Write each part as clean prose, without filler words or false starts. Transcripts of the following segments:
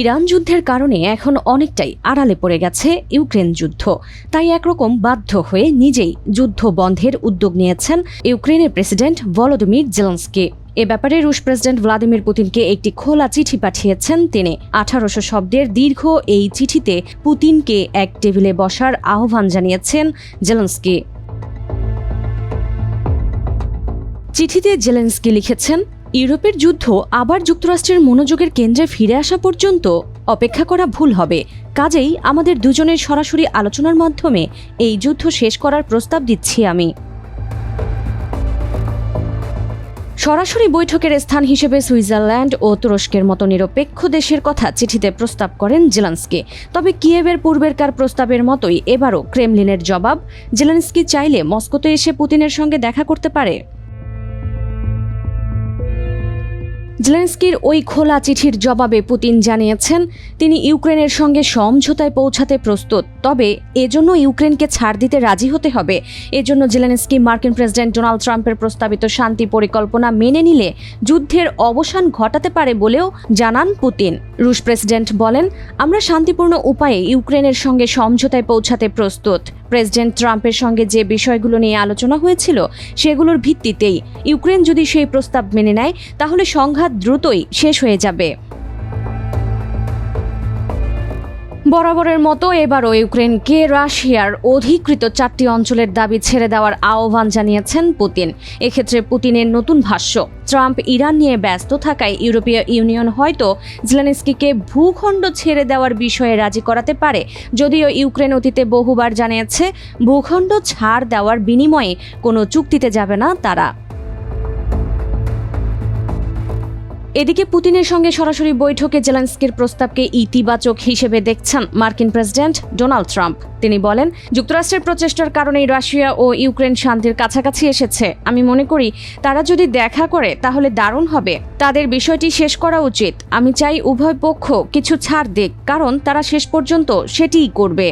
Iran যুদ্ধের কারণে এখন অনেকটাই আড়ালে পড়ে গেছে ইউক্রেন যুদ্ধ। তাই একরকম বাধ্য হয়ে নিজেই যুদ্ধ বন্ধের উদ্যোগ নিয়েছেন ইউক্রেনের প্রেসিডেন্ট ভলোদিমির জেলেনস্কি। এ ব্যাপারে রুশ প্রেসিডেন্ট ভ্লাদিমির পুতিনকে একটি খোলা চিঠি পাঠিয়েছেন তিনি। 1800 শব্দের দীর্ঘ এই চিঠিতে পুতিনকে এক টেবিলে বসার আহ্বান জানিয়েছেন জেলেনস্কি। চিঠিতে জেলেনস্কি লিখেছেন, ইউরোপের যুদ্ধ আবার যুক্তরাষ্ট্রের মনোযোগের কেন্দ্রে ফিরে আসা পর্যন্ত অপেক্ষা করা ভুল হবে। কাজেই আমাদের দুজনের সরাসরি আলোচনার মাধ্যমে এই যুদ্ধ শেষ করার প্রস্তাব দিচ্ছি আমি। সরাসরি বৈঠকের স্থান হিসেবে সুইজারল্যান্ড ও তুরস্কের মতো নিরপেক্ষ দেশের কথা চিঠিতে প্রস্তাব করেন জেলেনস্কি। তবে কিয়েভের পূর্বেরকার প্রস্তাবের মতোই এবারও ক্রেমলিনের জবাব, জেলেনস্কি চাইলে মস্কোতে এসে পুতিনের সঙ্গে দেখা করতে পারে। জেলেনস্কির ওই খোলা চিঠির জবাবে পুতিন জানিয়েছেন, তিনি ইউক্রেনের সঙ্গে সমঝোতায় পৌঁছাতে প্রস্তুত, তবে এজন্য ইউক্রেনকে ছাড় দিতে রাজি হতে হবে। এজন্য জেলেনস্কি মার্কিন প্রেসিডেন্ট ডোনাল্ড ট্রাম্পের প্রস্তাবিত শান্তি পরিকল্পনা মেনে নিলে যুদ্ধের অবসান ঘটাতে পারে বলেও জানান পুতিন। রুশ প্রেসিডেন্ট বলেন, আমরা শান্তিপূর্ণ উপায়ে ইউক্রেনের সঙ্গে সমঝোতায় পৌঁছাতে প্রস্তুত। প্রেসিডেন্ট ট্রাম্পের সঙ্গে যে বিষয়গুলো নিয়ে আলোচনা হয়েছিল সেগুলোর ভিত্তিতেই ইউক্রেন যদি সেই প্রস্তাব মেনে নেয় তাহলে সংঘাত দ্রুতই শেষ হয়ে যাবে। বরাবরের মতো এবারও ইউক্রেনকে রাশিয়ার অধিকৃত 4টি অঞ্চলের দাবি ছেড়ে দেওয়ার আহ্বান জানিয়েছেন পুতিন। এক্ষেত্রে পুতিনের নতুন ভাষ্য, ট্রাম্প ইরান নিয়ে ব্যস্ত থাকায় ইউরোপীয় ইউনিয়ন হয়তো জেলেনস্কিকে ভূখণ্ড ছেড়ে দেওয়ার বিষয়ে রাজি করাতে পারে। যদিও ইউক্রেন অতীতে বহুবার জানিয়েছে ভূখণ্ড ছাড় দেওয়ার বিনিময়ে কোনো চুক্তিতে যাবে না তারা। এদিকে পুতিনের সঙ্গে সরাসরি বৈঠকে জেলেনস্কির প্রস্তাবকে ইতিবাচক হিসেবে দেখছেন মার্কিন প্রেসিডেন্ট ডোনাল্ড ট্রাম্প। তিনি বলেন, যুক্তরাষ্ট্রের প্রচেষ্টার কারণেই রাশিয়া ও ইউক্রেন শান্তির কাছাকাছি এসেছে। আমি মনে করি তারা যদি দেখা করে তাহলে দারুণ হবে। তাদের বিষয়টি শেষ করা উচিত। আমি চাই উভয় পক্ষ কিছু ছাড় দিক, কারণ তারা শেষ পর্যন্ত সেটিই করবে।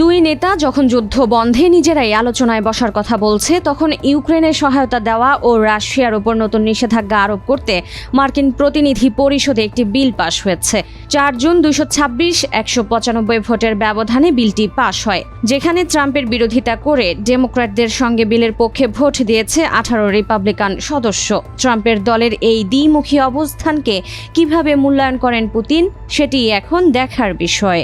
দুই নেতা যখন যুদ্ধ বন্ধে নিজেরাই আলোচনায় বসার কথা বলছে, তখন ইউক্রেনের সহায়তা দেওয়া ও রাশিয়ার ওপর নতুন নিষেধাজ্ঞা আরোপ করতে মার্কিন প্রতিনিধি পরিষদে একটি বিল পাশ হয়েছে। 4 জুন 226-195 ভোটের ব্যবধানে বিলটি পাশ হয়, যেখানে ট্রাম্পের বিরোধিতা করে ডেমোক্র্যাটদের সঙ্গে বিলের পক্ষে ভোট দিয়েছে 18 রিপাবলিকান সদস্য। ট্রাম্পের দলের এই দ্বিমুখী অবস্থানকে কিভাবে মূল্যায়ন করেন পুতিন, সেটি এখন দেখার বিষয়।